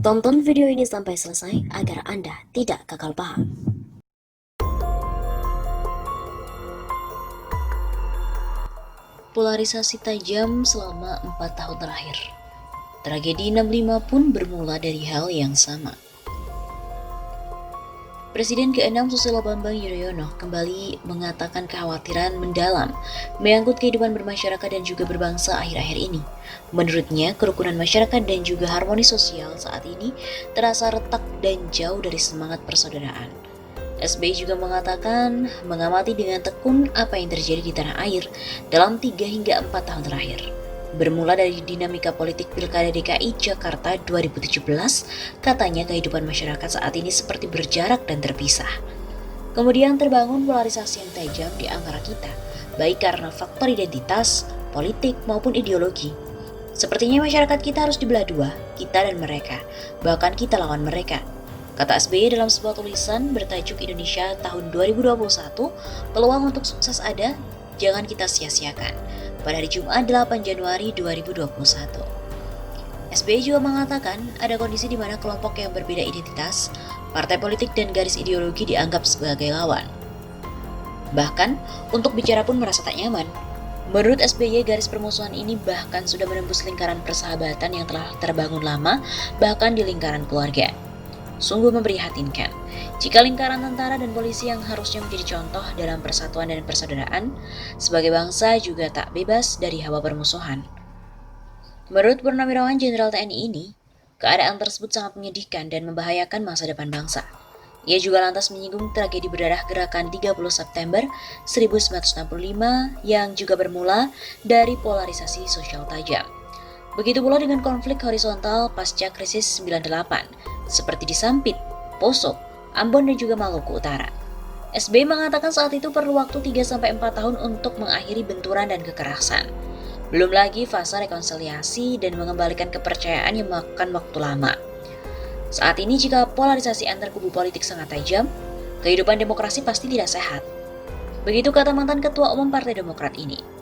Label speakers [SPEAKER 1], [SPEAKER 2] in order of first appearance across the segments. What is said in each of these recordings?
[SPEAKER 1] Tonton video ini sampai selesai agar Anda tidak gagal paham. Polarisasi tajam selama 4 tahun terakhir. Tragedi 65 pun bermula dari hal yang sama. Presiden ke-6 Susilo Bambang Yudhoyono kembali mengatakan kekhawatiran mendalam menyangkut kehidupan bermasyarakat dan juga berbangsa akhir-akhir ini. Menurutnya, kerukunan masyarakat dan juga harmoni sosial saat ini terasa retak dan jauh dari semangat persaudaraan. SBY juga mengatakan mengamati dengan tekun apa yang terjadi di tanah air dalam 3 hingga 4 tahun terakhir. Bermula dari dinamika politik Pilkada DKI Jakarta 2017, katanya kehidupan masyarakat saat ini seperti berjarak dan terpisah. Kemudian terbangun polarisasi yang tajam di antara kita, baik karena faktor identitas, politik, maupun ideologi. Sepertinya masyarakat kita harus dibelah dua, kita dan mereka, bahkan kita lawan mereka. Kata SBY dalam sebuah tulisan bertajuk Indonesia tahun 2021, peluang untuk sukses ada, jangan kita sia-siakan. Pada hari Jumat 8 Januari 2021. SBY juga mengatakan ada kondisi di mana kelompok yang berbeda identitas, partai politik dan garis ideologi dianggap sebagai lawan. Bahkan, untuk bicara pun merasa tak nyaman. Menurut SBY, garis permusuhan ini bahkan sudah menembus lingkaran persahabatan yang telah terbangun lama, bahkan di lingkaran keluarga. Sungguh memprihatinkan jika lingkaran tentara dan polisi yang harusnya menjadi contoh dalam persatuan dan persaudaraan sebagai bangsa juga tak bebas dari hawa permusuhan. Menurut Purnawirawan Jenderal TNI ini, keadaan tersebut sangat menyedihkan dan membahayakan masa depan bangsa. Ia juga lantas menyinggung tragedi berdarah gerakan 30 September 1965 yang juga bermula dari polarisasi sosial tajam. Begitu pula dengan konflik horizontal pasca krisis 98, seperti di Sampit, Poso, Ambon dan juga Maluku Utara. SBY mengatakan saat itu perlu waktu 3-4 tahun untuk mengakhiri benturan dan kekerasan. Belum lagi fase rekonsiliasi dan mengembalikan kepercayaan yang memakan waktu lama. Saat ini jika polarisasi antar kubu politik sangat tajam, kehidupan demokrasi pasti tidak sehat. Begitu kata mantan Ketua Umum Partai Demokrat ini.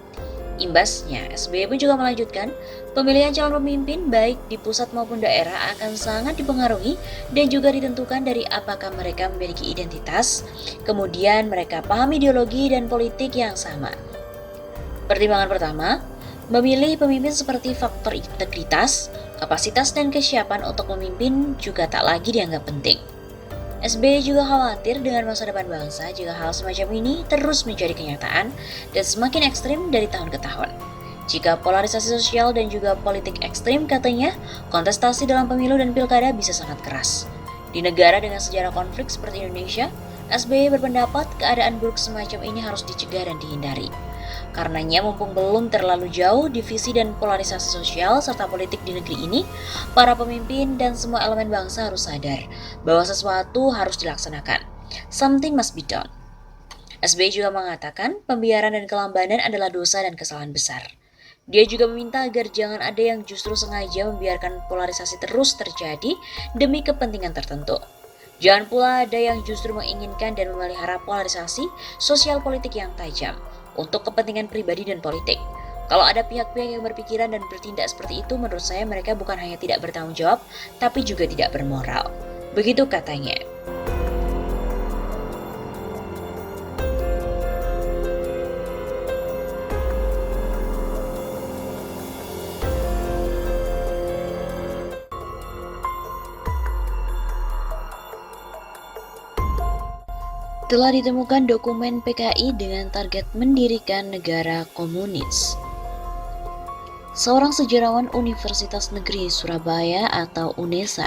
[SPEAKER 1] Imbasnya, SBY pun juga melanjutkan, pemilihan calon pemimpin baik di pusat maupun daerah akan sangat dipengaruhi dan juga ditentukan dari apakah mereka memiliki identitas, kemudian mereka paham ideologi dan politik yang sama. Pertimbangan pertama, memilih pemimpin seperti faktor integritas, kapasitas dan kesiapan untuk memimpin juga tak lagi dianggap penting. SBY juga khawatir dengan masa depan bangsa jika hal semacam ini terus menjadi kenyataan dan semakin ekstrim dari tahun ke tahun. Jika polarisasi sosial dan juga politik ekstrim katanya, kontestasi dalam pemilu dan pilkada bisa sangat keras. Di negara dengan sejarah konflik seperti Indonesia, SBY berpendapat keadaan buruk semacam ini harus dicegah dan dihindari. Karenanya mumpung belum terlalu jauh divisi dan polarisasi sosial serta politik di negeri ini, para pemimpin dan semua elemen bangsa harus sadar bahwa sesuatu harus dilaksanakan. Something must be done. SBY juga mengatakan pembiaran dan kelambanan adalah dosa dan kesalahan besar. Dia juga meminta agar jangan ada yang justru sengaja membiarkan polarisasi terus terjadi demi kepentingan tertentu. Jangan pula ada yang justru menginginkan dan memelihara polarisasi sosial politik yang tajam untuk kepentingan pribadi dan politik. Kalau ada pihak-pihak yang berpikiran dan bertindak seperti itu, menurut saya mereka bukan hanya tidak bertanggung jawab, tapi juga tidak bermoral. Begitu katanya. Telah ditemukan dokumen PKI dengan target mendirikan negara komunis. Seorang sejarawan Universitas Negeri Surabaya atau UNESA,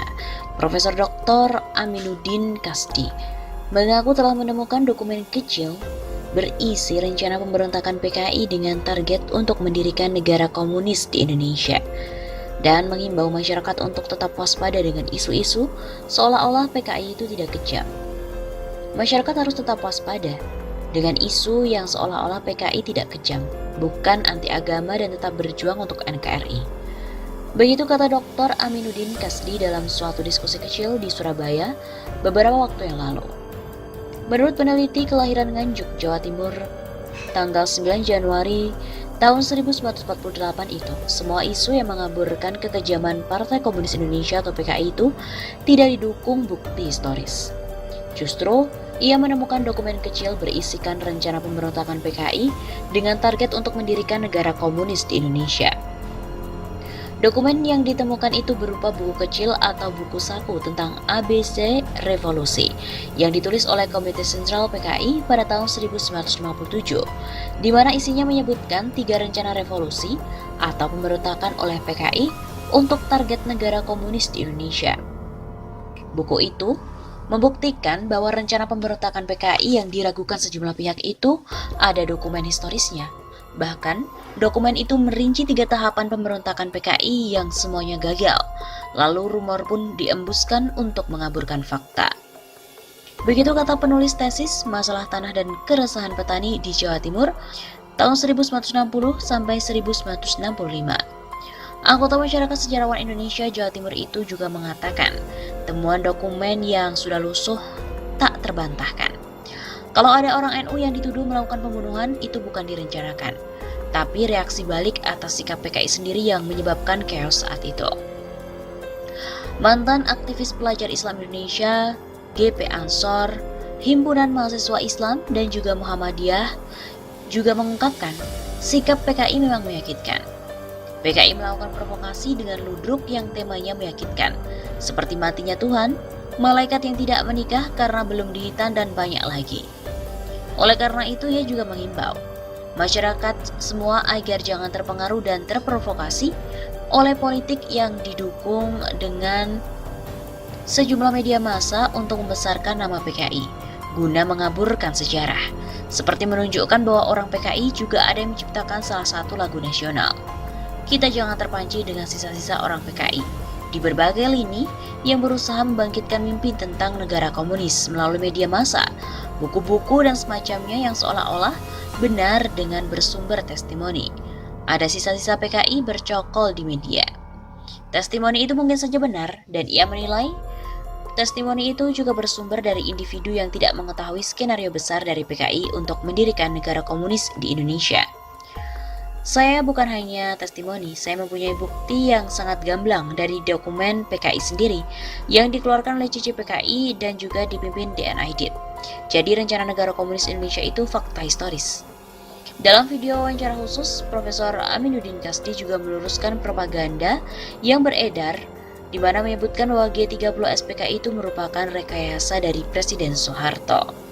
[SPEAKER 1] Profesor Dr. Aminuddin Kasdi, mengaku telah menemukan dokumen kecil berisi rencana pemberontakan PKI dengan target untuk mendirikan negara komunis di Indonesia dan mengimbau masyarakat untuk tetap waspada dengan isu-isu seolah-olah PKI itu tidak kejam. Masyarakat harus tetap waspada dengan isu yang seolah-olah PKI tidak kejam, bukan anti agama dan tetap berjuang untuk NKRI. Begitu kata Dr. Aminuddin Kasdi dalam suatu diskusi kecil di Surabaya beberapa waktu yang lalu. Menurut peneliti kelahiran Nganjuk, Jawa Timur, tanggal 9 Januari tahun 1948 itu, semua isu yang mengaburkan kekejaman Partai Komunis Indonesia atau PKI itu tidak didukung bukti historis. Justru, ia menemukan dokumen kecil berisikan rencana pemberontakan PKI dengan target untuk mendirikan negara komunis di Indonesia. Dokumen yang ditemukan itu berupa buku kecil atau buku saku tentang ABC Revolusi yang ditulis oleh Komite Sentral PKI pada tahun 1957, di mana isinya menyebutkan 3 rencana revolusi atau pemberontakan oleh PKI untuk target negara komunis di Indonesia. Buku itu membuktikan bahwa rencana pemberontakan PKI yang diragukan sejumlah pihak itu ada dokumen historisnya. Bahkan, dokumen itu merinci 3 tahapan pemberontakan PKI yang semuanya gagal. Lalu rumor pun diembuskan untuk mengaburkan fakta. Begitu kata penulis tesis Masalah Tanah dan Keresahan Petani di Jawa Timur tahun 1960 sampai 1965. Anggota Masyarakat Sejarawan Indonesia Jawa Timur itu juga mengatakan, temuan dokumen yang sudah lusuh tak terbantahkan. Kalau ada orang NU yang dituduh melakukan pembunuhan, itu bukan direncanakan, tapi reaksi balik atas sikap PKI sendiri yang menyebabkan chaos saat itu. Mantan aktivis pelajar Islam Indonesia, GP Ansor, Himpunan Mahasiswa Islam, dan juga Muhammadiyah juga mengungkapkan sikap PKI memang meyakinkan. PKI melakukan provokasi dengan ludruk yang temanya meyakinkan, seperti matinya Tuhan, malaikat yang tidak menikah karena belum dihitan, dan banyak lagi. Oleh karena itu, ia juga mengimbau masyarakat semua agar jangan terpengaruh dan terprovokasi oleh politik yang didukung dengan sejumlah media massa untuk membesarkan nama PKI guna mengaburkan sejarah, seperti menunjukkan bahwa orang PKI juga ada yang menciptakan salah satu lagu nasional. Kita jangan terpancing dengan sisa-sisa orang PKI di berbagai lini yang berusaha membangkitkan mimpi tentang negara komunis melalui media massa, buku-buku dan semacamnya yang seolah-olah benar dengan bersumber testimoni. Ada sisa-sisa PKI bercokol di media. Testimoni itu mungkin saja benar, dan ia menilai testimoni itu juga bersumber dari individu yang tidak mengetahui skenario besar dari PKI untuk mendirikan negara komunis di Indonesia. Saya bukan hanya testimoni, saya mempunyai bukti yang sangat gamblang dari dokumen PKI sendiri yang dikeluarkan oleh CCPKI dan juga dipimpin DN Aidit. Jadi rencana negara komunis Indonesia itu fakta historis. Dalam video wawancara khusus, Profesor Aminuddin Kasdi juga meluruskan propaganda yang beredar di mana menyebutkan bahwa G30 SPKI itu merupakan rekayasa dari Presiden Soeharto.